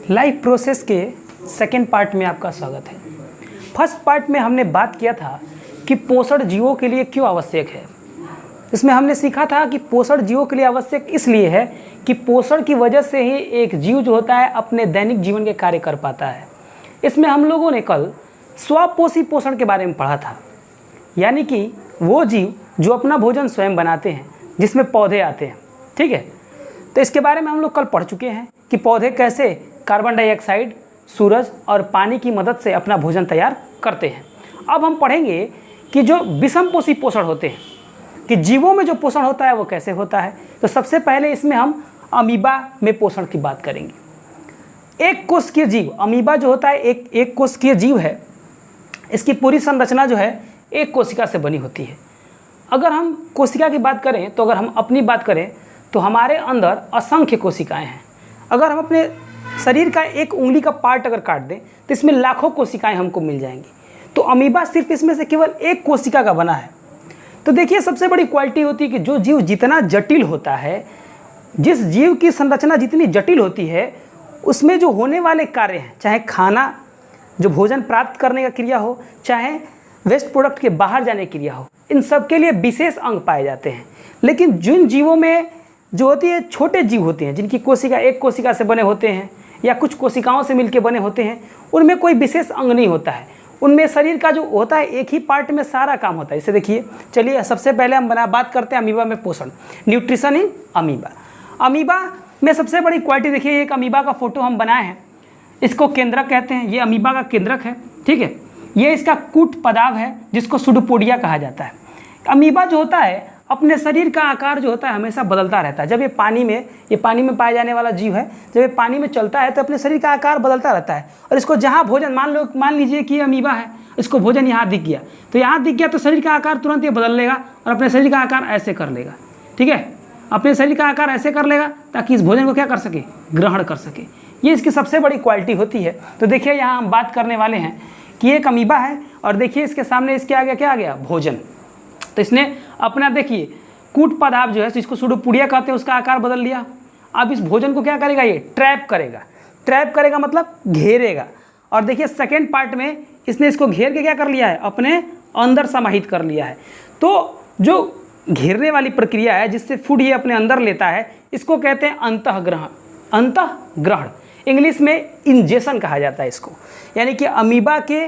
Life process के second part में आपका स्वागत है। फर्स्ट पार्ट में हमने बात किया था कि पोषण जीवों के लिए क्यों आवश्यक है। इसमें हमने सीखा था कि पोषण जीवों के लिए आवश्यक इसलिए है कि पोषण की वजह से ही एक जीव जो होता है अपने दैनिक जीवन के कार्य कर पाता है। इसमें हम लोगों ने कल स्वपोषी पोषण के बारे में पढ़ा था, यानी कि वो जीव जो अपना भोजन स्वयं बनाते हैं, जिसमें पौधे आते हैं। ठीक है, तो इसके बारे में हम लोग कल पढ़ चुके हैं कि पौधे कैसे कार्बन डाइऑक्साइड, सूरज और पानी की मदद से अपना भोजन तैयार करते हैं। अब हम पढ़ेंगे कि जो विषमपोषी पोषण होते हैं, कि जीवों में जो पोषण होता है वो कैसे होता है। तो सबसे पहले इसमें हम अमीबा में पोषण की बात करेंगे। एक कोशिकीय जीव, अमीबा जो होता है एक कोशिकीय जीव है। इसकी पूरी संरचना जो है एक कोशिका से बनी होती है। अगर हम कोशिका की बात करें, तो अगर हम अपनी बात करें तो हमारे अंदर असंख्य कोशिकाएं हैं। अगर हम अपने शरीर का एक उंगली का पार्ट अगर काट दें तो इसमें लाखों कोशिकाएं हमको मिल जाएंगी। तो अमीबा सिर्फ इसमें से केवल एक कोशिका का बना है। तो देखिए, सबसे बड़ी क्वालिटी होती है कि जो जीव जितना जटिल होता है, जिस जीव की संरचना जितनी जटिल होती है, उसमें जो होने वाले कार्य हैं, चाहे खाना, जो भोजन प्राप्त करने का क्रिया हो, चाहे वेस्ट प्रोडक्ट के बाहर जाने की क्रिया हो, इन सब के लिए विशेष अंग पाए जाते हैं। लेकिन जिन जीवों में जो होती है छोटे जीव होते हैं, जिनकी कोशिका एक कोशिका से बने होते हैं या कुछ कोशिकाओं से मिलकर बने होते हैं, उनमें कोई विशेष अंग नहीं होता है। उनमें शरीर का जो होता है एक ही पार्ट में सारा काम होता है। इसे देखिए, चलिए सबसे पहले हम बात करते हैं अमीबा में पोषण, न्यूट्रिशन इन अमीबा। अमीबा में सबसे बड़ी क्वालिटी देखिए, एक अमीबा का फोटो हम बनाए हैं, इसको केंद्रक कहते हैं। ये अमीबा का केंद्रक है। ठीक है, ये इसका कूट पदार्थ है जिसको सुडोपोडिया कहा जाता है। अमीबा जो होता है अपने शरीर का आकार जो होता है हमेशा बदलता रहता है। जब ये पानी में पाया जाने वाला जीव है, जब ये पानी में चलता है तो अपने शरीर का आकार बदलता रहता है। और इसको जहाँ भोजन, मान लीजिए कि अमीबा है, इसको भोजन यहाँ दिख गया, तो यहाँ दिख गया तो शरीर का आकार तुरंत ये बदल लेगा और अपने शरीर का आकार ऐसे कर लेगा। ठीक है, अपने शरीर का आकार ऐसे कर लेगा ताकि इस भोजन को क्या कर सके, ग्रहण कर सके। ये इसकी सबसे बड़ी क्वालिटी होती है। तो देखिए, यहाँ हम बात करने वाले हैं कि एक अमीबा है और देखिए इसके सामने इसके आगे क्या आ गया, भोजन। तो इसने अपना देखिए कूट पदार्थ जो है, जिसको सुडोपोडिया कहते हैं, उसका आकार बदल लिया। अब इस भोजन को क्या करेगा, ये ट्रैप करेगा। ट्रैप करेगा मतलब घेरेगा। और देखिए सेकेंड पार्ट में इसने इसको घेर के क्या कर लिया है, अपने अंदर समाहित कर लिया है। तो जो घेरने वाली प्रक्रिया है जिससे फूड ये अपने अंदर लेता है, इसको कहते हैं अंतःग्रहण। अंतःग्रहण इंग्लिश में इंजेशन कहा जाता है इसको। यानी कि अमीबा के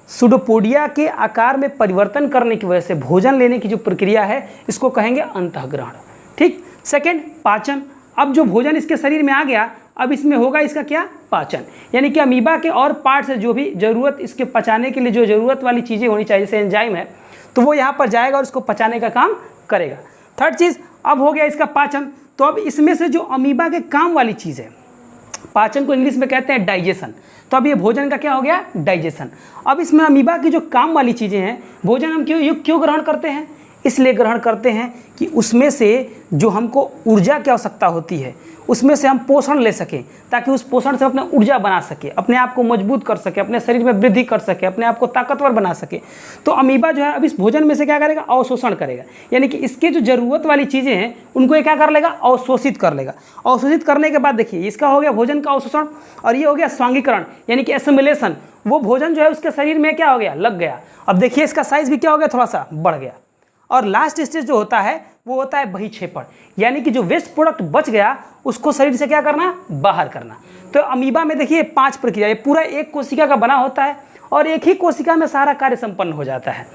सुडोपोडिया के आकार में परिवर्तन करने की वजह से भोजन लेने की जो प्रक्रिया है, इसको कहेंगे अंतःग्रहण। ठीक, सेकंड पाचन। अब जो भोजन इसके शरीर में आ गया, अब इसमें होगा इसका क्या, पाचन। यानी कि अमीबा के और पार्ट से जो भी जरूरत, इसके पचाने के लिए जो जरूरत वाली चीज़ें होनी चाहिए, जैसे एंजाइम है, तो वो यहाँ पर जाएगा और इसको पचाने का काम करेगा। थर्ड चीज़, अब हो गया इसका पाचन। तो अब इसमें से जो अमीबा के काम वाली चीज़ है, पाचन को इंग्लिश में कहते हैं डाइजेशन। तो अब ये भोजन का क्या हो गया, डाइजेशन। अब इसमें अमीबा की जो काम वाली चीज़ें हैं, भोजन हम क्यों ग्रहण करते हैं, इसलिए ग्रहण करते हैं कि उसमें से जो हमको ऊर्जा की आवश्यकता होती है, उसमें से हम पोषण ले सकें, ताकि उस पोषण से अपना ऊर्जा बना सके, अपने आप को मजबूत कर सके, अपने शरीर में वृद्धि कर सके, अपने आप को ताकतवर बना सके। तो अमीबा जो है अब इस भोजन में से क्या करेगा, अवशोषण करेगा। यानी कि इसके जो जरूरत वाली चीज़ें हैं उनको ये क्या कर लेगा, अवशोषित कर लेगा। अवशोषित करने के बाद देखिए, इसका हो गया भोजन का अवशोषण और ये हो गया स्वांगीकरण, यानी कि एसिमिलेशन। वो भोजन जो है उसके शरीर में क्या हो गया, लग गया। अब देखिए इसका साइज भी क्या हो गया, थोड़ा सा बढ़ गया। और लास्ट स्टेज जो होता है वो होता है बहिक्षेपण, यानी कि जो वेस्ट प्रोडक्ट बच गया उसको शरीर से क्या करना, बाहर करना। तो अमीबा में देखिए 5 प्रक्रिया, ये पूरा एक कोशिका का बना होता है और एक ही कोशिका में सारा कार्य संपन्न हो जाता है।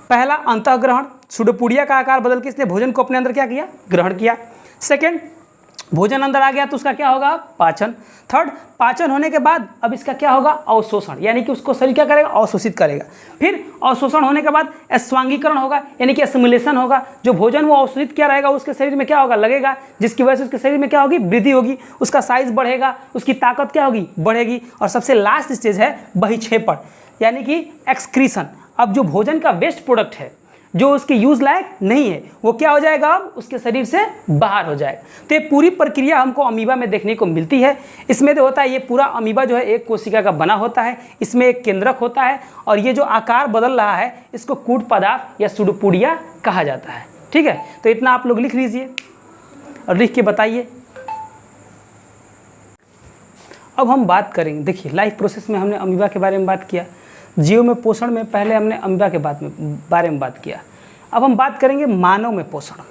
पहला अंतःग्रहण, सुडोपोडिया का आकार बदल के इसने भोजन को अपने अंदर क्या किया, ग्रहण किया। सेकेंड, भोजन अंदर आ गया तो उसका क्या होगा, पाचन। थर्ड, पाचन होने के बाद अब इसका क्या होगा, अवशोषण, यानी कि उसको शरीर क्या करेगा, अवशोषित करेगा। फिर अवशोषण होने के बाद स्वांगीकरण होगा, यानी कि एसिमिलेशन होगा। जो भोजन वो अवशोषित किया रहेगा उसके शरीर में क्या होगा, लगेगा, जिसकी वजह से उसके शरीर में क्या होगी, वृद्धि होगी, उसका साइज बढ़ेगा, उसकी ताकत क्या होगी, बढ़ेगी। और सबसे लास्ट स्टेज है बहिक्षेपण, यानी कि एक्सक्रीशन। अब जो भोजन का वेस्ट प्रोडक्ट है, जो उसके यूज लायक नहीं है, वो क्या हो जाएगा, अब उसके शरीर से बाहर हो जाएगा। तो ये पूरी प्रक्रिया हमको अमीबा में देखने को मिलती है। इसमें जो होता है, ये पूरा अमीबा जो है एक कोशिका का बना होता है, इसमें एक केंद्रक होता है और ये जो आकार बदल रहा है इसको कूट पदार्थ या सुडोपोडिया कहा जाता है। ठीक है, तो इतना आप लोग लिख लीजिए और लिख के बताइए। अब हम बात करेंगे, देखिए लाइफ प्रोसेस में हमने अमीबा के बारे में बात किया, जीव में पोषण में पहले हमने अमीबा के बारे में बात किया। अब हम बात करेंगे मानव में पोषण,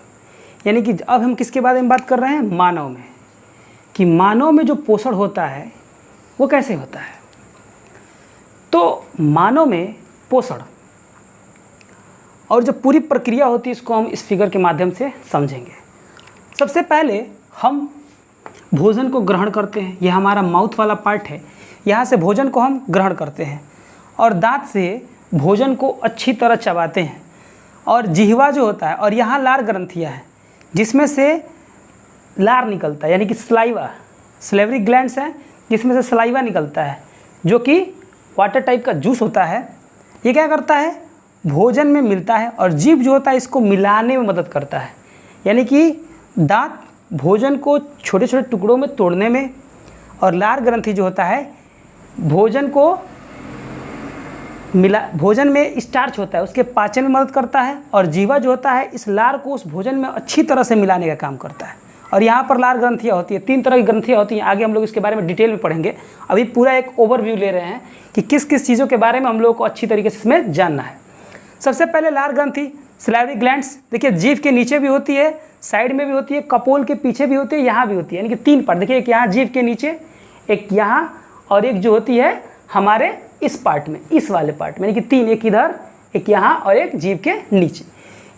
यानी कि अब हम किसके बारे में बात कर रहे हैं, मानव में, कि मानव में जो पोषण होता है वो कैसे होता है। तो मानव में पोषण और जो पूरी प्रक्रिया होती है इसको हम इस फिगर के माध्यम से समझेंगे। सबसे पहले हम भोजन को ग्रहण करते हैं, यह हमारा माउथ वाला पार्ट है, यहाँ से भोजन को हम ग्रहण करते हैं और दांत से भोजन को अच्छी तरह चबाते हैं और जिह्वा जो होता है, और यहाँ लार ग्रंथियाँ हैं जिसमें से लार निकलता है, यानी कि सलाइवा ग्लैंड्स हैं जिसमें से सलाइवा निकलता है जो कि वाटर टाइप का जूस होता है। ये क्या करता है, भोजन में मिलता है और जीभ जो होता है इसको मिलाने में मदद करता है, यानी कि दांत भोजन को छोटे छोटे टुकड़ों में तोड़ने में, और लार ग्रंथि जो होता है भोजन में स्टार्च होता है उसके पाचन में मदद करता है, और जीवा जो होता है इस लार को उस भोजन में अच्छी तरह से मिलाने का काम करता है। और यहाँ पर लार ग्रंथियाँ होती है, 3 तरह की ग्रंथियाँ होती हैं, आगे हम लोग इसके बारे में डिटेल में पढ़ेंगे। अभी पूरा एक ओवरव्यू ले रहे हैं कि किस किस चीज़ों के बारे में हम लोगों को अच्छी तरीके से इसमें जानना है। सबसे पहले लार ग्रंथि, सलाइवरी ग्लैंड्स, देखिए जीभ के नीचे भी होती है, साइड में भी होती है, कपोल के पीछे भी होती है, यहाँ भी होती है, यानी कि 3 पार्ट। देखिए एक यहाँ जीभ के नीचे, एक यहाँ, और एक जो होती है हमारे इस पार्ट में, इस वाले पार्ट में, यानी कि 3, एक इधर, एक यहाँ और एक जीभ के नीचे।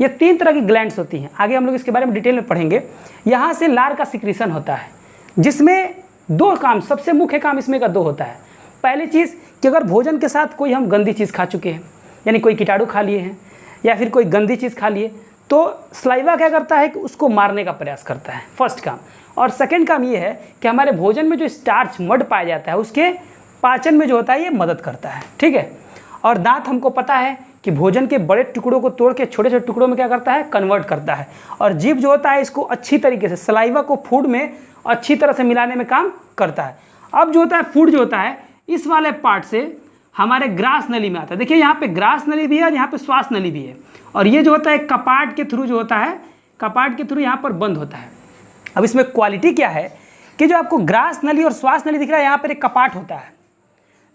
ये 3 तरह की ग्लैंड्स होती हैं, आगे हम लोग इसके बारे में डिटेल में पढ़ेंगे। यहाँ से लार का सिक्रीशन होता है जिसमें 2 काम, सबसे मुख्य काम इसमें का 2 होता है। पहली चीज़ कि अगर भोजन के साथ कोई हम गंदी चीज़ खा चुके हैं, यानी कोई कीटाणु खा लिए हैं या फिर कोई गंदी चीज़ खा लिए, तो सलाइवा क्या करता है कि उसको मारने का प्रयास करता है, फर्स्ट काम। और सेकंड काम ये है कि हमारे भोजन में जो स्टार्च मड पाया जाता है उसके पाचन में जो होता है ये मदद करता है, ठीक है। और दांत हमको पता है कि भोजन के बड़े टुकड़ों को तोड़ के छोटे छोटे टुकड़ों में क्या करता है, कन्वर्ट करता है। और जीभ जो होता है इसको अच्छी तरीके से, सलाइवा को फूड में अच्छी तरह से मिलाने में काम करता है। अब जो होता है फूड जो होता है इस वाले पार्ट से हमारे ग्रास नली में आता है। देखिए यहाँ पे ग्रास नली भी है और यहाँ पे श्वास नली भी है, और ये जो होता है कपाट के थ्रू जो होता है, कपाट के थ्रू यहाँ पर बंद होता है। अब इसमें क्वालिटी क्या है कि जो आपको ग्रास नली और श्वास नली दिख रहा है, यहाँ पर एक कपाट होता है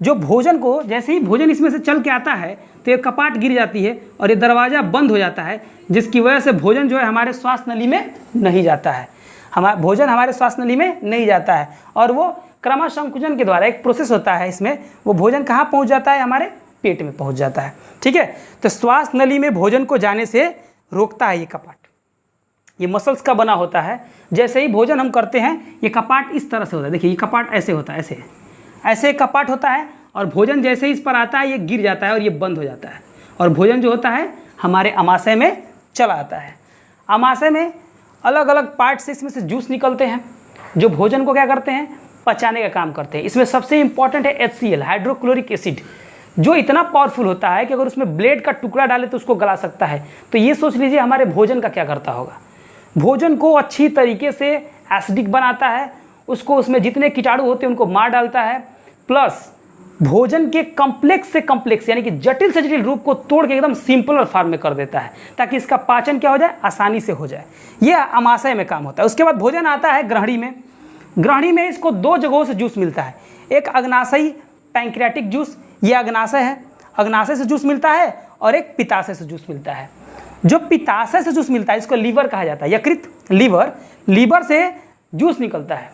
जो भोजन को, जैसे ही भोजन इसमें से चल के आता है तो ये कपाट गिर जाती है और ये दरवाज़ा बंद हो जाता है, जिसकी वजह से भोजन जो है हमारे श्वास नली में नहीं जाता है, भोजन हमारे श्वास नली में नहीं जाता है, और वो क्रमश संकुचन के द्वारा एक प्रोसेस होता है इसमें, वो भोजन कहाँ पहुँच जाता है, हमारे पेट में पहुँच जाता है, ठीक है। तो श्वास नली में भोजन को जाने से रोकता है ये कपाट, ये मसल्स का बना होता है। जैसे ही भोजन हम करते हैं ये कपाट इस तरह से होता है, देखिए ये कपाट ऐसे होता है, ऐसे एक कपाट होता है, और भोजन जैसे ही इस पर आता है ये गिर जाता है और ये बंद हो जाता है, और भोजन जो होता है हमारे अमाशय में चला आता है। अमाशय में अलग अलग पार्ट से इसमें से जूस निकलते हैं जो भोजन को क्या करते हैं, पचाने का काम करते हैं। इसमें सबसे इंपॉर्टेंट है HCl, हाइड्रोक्लोरिक एसिड, जो इतना पावरफुल होता है कि अगर उसमें ब्लेड का टुकड़ा डाले तो उसको गला सकता है। तो ये सोच लीजिए हमारे भोजन का क्या करता होगा, भोजन को अच्छी तरीके से एसिडिक बनाता है, उसको उसमें जितने कीटाणु होते हैं उनको मार डालता है, प्लस भोजन के कॉम्प्लेक्स से कॉम्प्लेक्स यानी कि जटिल से जटिल रूप को तोड़ के एकदम सिंपल फॉर्म में कर देता है, ताकि इसका पाचन क्या हो जाए, आसानी से हो जाए। यह अमाशय में काम होता है। उसके बाद भोजन आता है ग्रहणी में। ग्रहणी में इसको 2 जगहों से जूस मिलता है, एक अग्नाशयी पैंक्रियाटिक जूस, ये अग्नाशय है, अग्नाशय से जूस मिलता है, और एक पित्ताशय से जूस मिलता है। जो पित्ताशय से जूस मिलता है इसको लीवर कहा जाता है, यकृत, लीवर से जूस निकलता है,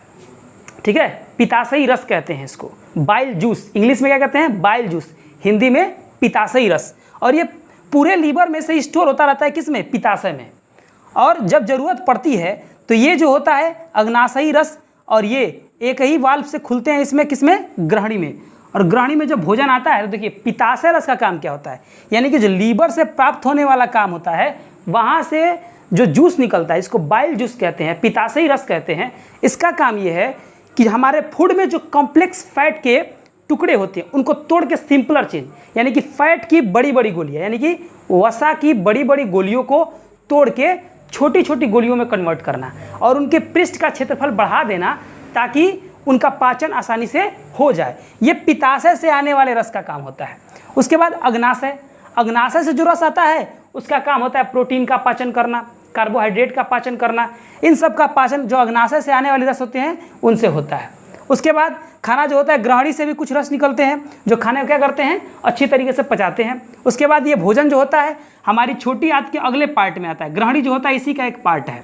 ठीक है। पित्ताशयी रस कहते हैं इसको, बाइल जूस, इंग्लिश में क्या कहते हैं, बाइल जूस, हिंदी में पित्ताशयी रस। और ये पूरे लीवर में से स्टोर होता रहता है, किसमें, पित्ताशय में, और जब जरूरत पड़ती है तो ये जो होता है अग्नाशयी रस, और ये एक ही वाल्व से खुलते हैं इसमें, किसमें, ग्रहणी में। और ग्रहणी में जब भोजन आता है तो देखिए पित्ताशय रस का काम क्या होता है, यानी कि जो लीवर से प्राप्त होने वाला काम होता है, वहाँ से जो जूस निकलता है इसको बाइल जूस कहते हैं, पित्ताशयी रस कहते हैं। इसका काम ये है कि हमारे फूड में जो कॉम्प्लेक्स फैट के टुकड़े होते हैं उनको तोड़ के सिंपलर चेंज, यानी कि फैट की बड़ी बड़ी गोलियाँ, यानी कि वसा की बड़ी बड़ी गोलियों को तोड़ के छोटी छोटी गोलियों में कन्वर्ट करना, और उनके पृष्ठ का क्षेत्रफल बढ़ा देना ताकि उनका पाचन आसानी से हो जाए। ये पित्ताशय से आने वाले रस का काम होता है। उसके बाद अग्नाशय से जो रस आता है उसका काम होता है प्रोटीन का पाचन करना, कार्बोहाइड्रेट का पाचन करना, इन सब का पाचन जो अग्नाशय से आने वाले रस होते हैं उनसे होता है। उसके बाद खाना जो होता है ग्रहणी से भी कुछ रस निकलते हैं जो खाने को क्या करते हैं, अच्छी तरीके से पचाते हैं। उसके बाद ये भोजन जो होता है हमारी छोटी आंत के अगले पार्ट में आता है। ग्रहणी जो होता है इसी का एक पार्ट है,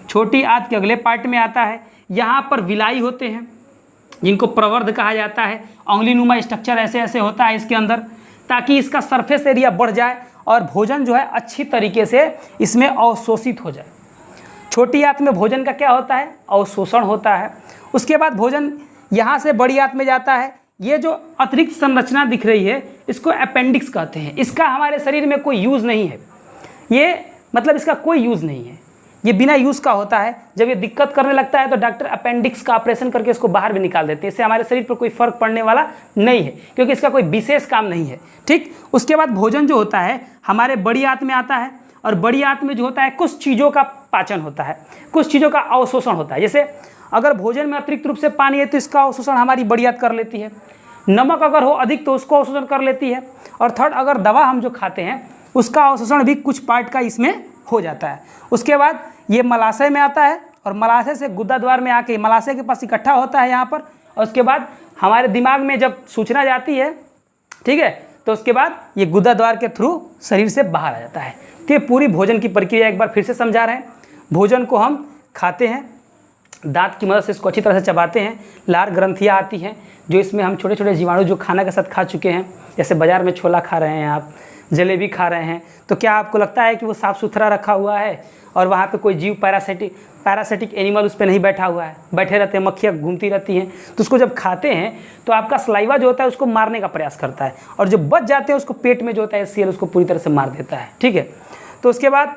छोटी आंत के अगले पार्ट में आता है। यहाँ पर विलाई होते हैं जिनको प्रवर्ध कहा जाता है। उंगलीनुमा स्ट्रक्चर ऐसे ऐसे होता है इसके अंदर, ताकि इसका सरफेस एरिया बढ़ जाए और भोजन जो है अच्छी तरीके से इसमें अवशोषित हो जाए। छोटी आंत में भोजन का क्या होता है, अवशोषण होता है। उसके बाद भोजन यहाँ से बड़ी आंत में जाता है। ये जो अतिरिक्त संरचना दिख रही है इसको अपेंडिक्स कहते हैं। इसका हमारे शरीर में कोई यूज़ नहीं है, ये मतलब इसका कोई यूज़ नहीं है, ये बिना यूज़ का होता है। जब ये दिक्कत करने लगता है तो डॉक्टर अपेंडिक्स का ऑपरेशन करके इसको बाहर भी निकाल देते हैं। इससे हमारे शरीर पर कोई फर्क पड़ने वाला नहीं है क्योंकि इसका कोई विशेष काम नहीं है। ठीक, उसके बाद भोजन जो होता है हमारे बड़ी आंत में आता है और बड़ी आंत में जो होता है कुछ चीज़ों का पाचन होता है, कुछ चीज़ों का अवशोषण होता है। जैसे अगर भोजन में अतिरिक्त रूप से पानी है तो इसका अवशोषण हमारी बड़ी आंत कर लेती है। नमक अगर हो अधिक तो उसको अवशोषण कर लेती है। और थर्ड, अगर दवा हम जो खाते हैं उसका अवशोषण भी कुछ पार्ट का इसमें हो जाता है। उसके बाद ये मलाशय में आता है और मलाशय से गुदा द्वार में आके मलाशय के पास इकट्ठा होता है यहाँ पर। और उसके बाद हमारे दिमाग में जब सूचना जाती है, ठीक है, तो उसके बाद ये गुदा द्वार के थ्रू शरीर से बाहर आ जाता है। तो ये पूरी भोजन की प्रक्रिया एक बार फिर से समझा रहे हैं। भोजन को हम खाते हैं, दांत की मदद से इसको अच्छी तरह से चबाते हैं। लार ग्रंथियाँ आती हैं जो इसमें हम छोटे छोटे जीवाणु जो खाना के साथ खा चुके हैं, जैसे बाज़ार में छोला खा रहे हैं आप, जलेबी खा रहे हैं, तो क्या आपको लगता है कि वो साफ़ सुथरा रखा हुआ है और वहाँ पे कोई जीव पैरासिटिक एनिमल उस पर नहीं बैठा हुआ है, बैठे रहते हैं, मक्खियाँ घूमती रहती हैं। तो उसको जब खाते हैं तो आपका सलाइवा जो होता है उसको मारने का प्रयास करता है और जो बच जाते हैं उसको पेट में जो होता है सीएल उसको पूरी तरह से मार देता है। ठीक है, तो उसके बाद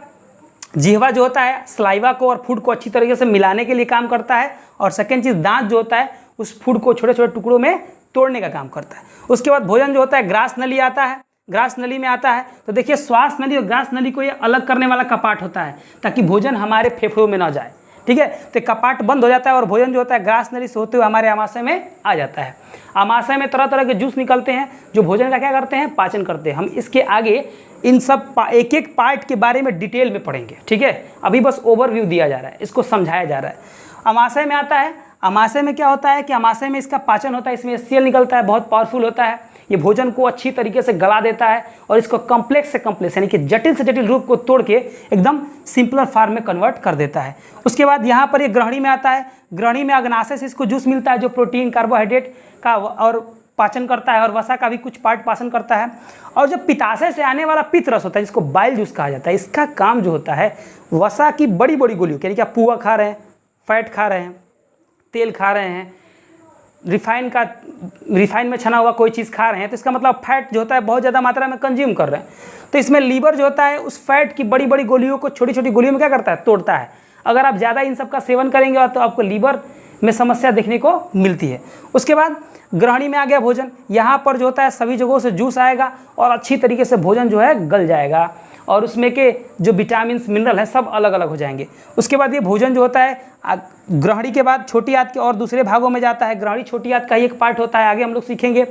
जिह्वा जो होता है सलाइवा को और फूड को अच्छी तरीके से मिलाने के लिए काम करता है। और सेकेंड चीज़, दांत जो होता है उस फूड को छोटे छोटे टुकड़ों में तोड़ने का काम करता है। उसके बाद भोजन जो होता है ग्रास नली आता है, ग्रास नली में आता है। तो देखिए श्वास नली और ग्रास नली को ये अलग करने वाला कपाट होता है ताकि भोजन हमारे फेफड़ों में ना जाए। ठीक है, तो कपाट बंद हो जाता है और भोजन जो होता है ग्रास नली से होते हुए हमारे आमाशय में आ जाता है। आमाशय में तरह तरह के जूस निकलते हैं जो भोजन का क्या करते हैं, पाचन करते हैं। हम इसके आगे इन सब एक एक पार्ट के बारे में डिटेल में पढ़ेंगे। ठीक है, अभी बस ओवरव्यू दिया जा रहा है, इसको समझाया जा रहा है। आमाशय में आता है, आमाशय में क्या होता है कि आमाशय में इसका पाचन होता है, इसमें HCl निकलता है, बहुत पावरफुल होता है। ये भोजन को अच्छी तरीके से गला देता है और इसको कॉम्प्लेक्स से कॉम्प्लेक्स यानी कि जटिल से जटिल रूप को तोड़ के एकदम सिंपलर फॉर्म में कन्वर्ट कर देता है। उसके बाद यहाँ पर ये ग्रहणी में आता है। ग्रहणी में अग्नाशय से इसको जूस मिलता है जो प्रोटीन, कार्बोहाइड्रेट का और पाचन करता है और वसा का भी कुछ पार्ट पाचन करता है। और जो पित्ताशय से आने वाला पित्त रस होता है जिसको बाइल जूस कहा जाता है, इसका काम जो होता है वसा की बड़ी बड़ी गोलियों यानी कि आप पुआ खा रहे हैं, फैट खा रहे हैं, तेल खा रहे हैं, रिफाइन में छना हुआ कोई चीज़ खा रहे हैं, तो इसका मतलब फैट जो होता है बहुत ज़्यादा मात्रा में कंज्यूम कर रहे हैं। तो इसमें लीवर जो होता है उस फैट की बड़ी बड़ी गोलियों को छोटी छोटी गोलियों में क्या करता है, तोड़ता है। अगर आप ज़्यादा इन सब का सेवन करेंगे तो आपको लीवर में समस्या देखने को मिलती है। उसके बाद ग्रहणी में आ गया भोजन, यहाँ पर जो होता है सभी जगहों से जूस आएगा और अच्छी तरीके से भोजन जो है गल जाएगा और उसमें के जो विटामिन मिनरल है सब अलग अलग हो जाएंगे। उसके बाद ये भोजन जो होता है ग्रहणी के बाद छोटी आंत के और दूसरे भागों में जाता है। ग्रहणी छोटी आंत का ही एक पार्ट होता है, आगे हम लोग सीखेंगे।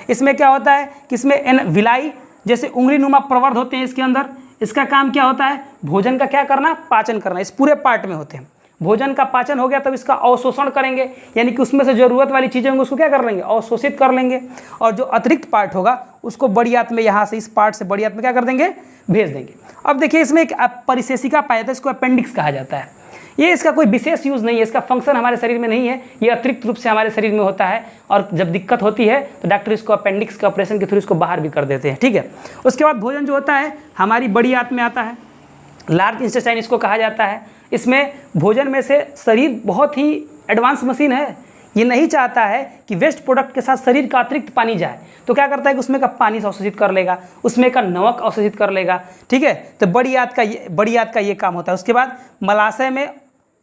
इसमें क्या होता है कि इसमें विलाई जैसे उंगलीनुमा प्रवर्ध होते हैं इसके अंदर। इसका काम क्या होता है, भोजन का क्या करना, पाचन करना। इस पूरे पार्ट में होते हैं। भोजन का पाचन हो गया तब इसका अवशोषण करेंगे, यानी कि उसमें से ज़रूरत वाली चीज़ें होंगी उसको क्या कर लेंगे, अवशोषित कर लेंगे। और जो अतिरिक्त पार्ट होगा उसको बड़ी आंत में, यहाँ से इस पार्ट से बड़ी आंत में क्या कर देंगे, भेज देंगे। अब देखिए इसमें एक परिशेषिका पाया जाता है, इसको अपेंडिक्स कहा जाता है। ये इसका कोई विशेष यूज़ नहीं है, इसका फंक्शन हमारे शरीर में नहीं है, ये अतिरिक्त रूप से हमारे शरीर में होता है। और जब दिक्कत होती है तो डॉक्टर इसको अपेंडिक्स के ऑपरेशन के थ्रू इसको बाहर भी कर देते हैं। ठीक है, उसके बाद भोजन जो होता है हमारी बड़ी आंत में आता है, लार्ज इंटेस्टाइन इसको कहा जाता है। इसमें भोजन में से शरीर बहुत ही एडवांस मशीन है, ये नहीं चाहता है कि वेस्ट प्रोडक्ट के साथ शरीर का अतिरिक्त पानी जाए, तो क्या करता है कि उसमें का पानी अवशोषित कर लेगा, उसमें का नमक अवशोषित कर लेगा। ठीक है, तो बड़ी आंत का ये काम होता है। उसके बाद मलाशय में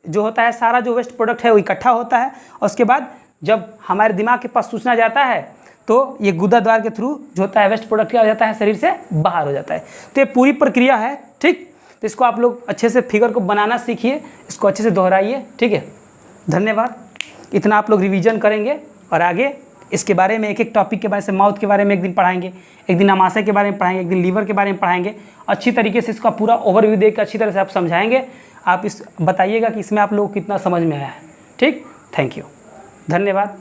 जो होता है सारा जो वेस्ट प्रोडक्ट है वो इकट्ठा होता है और उसके बाद जब हमारे दिमाग के पास सूचना जाता है तो ये गुदा द्वार के थ्रू जो होता है वेस्ट प्रोडक्ट क्या हो जाता है, शरीर से बाहर हो जाता है। तो ये पूरी प्रक्रिया है। ठीक, तो इसको आप लोग अच्छे से फिगर को बनाना सीखिए, इसको अच्छे से दोहराइए। ठीक है, धन्यवाद। इतना आप लोग रिवीजन करेंगे और आगे इसके बारे में एक एक टॉपिक के बारे में, माउथ के बारे में एक दिन पढ़ाएंगे, एक दिन आमाशय के बारे में पढ़ाएंगे, एक दिन लीवर के बारे में पढ़ाएंगे। अच्छी तरीके से इसका पूरा ओवरव्यू देकर अच्छी तरह से आप समझाएंगे। आप इस बताइएगा कि इसमें आप लोगों को कितना समझ में आया है। ठीक, थैंक यू, धन्यवाद।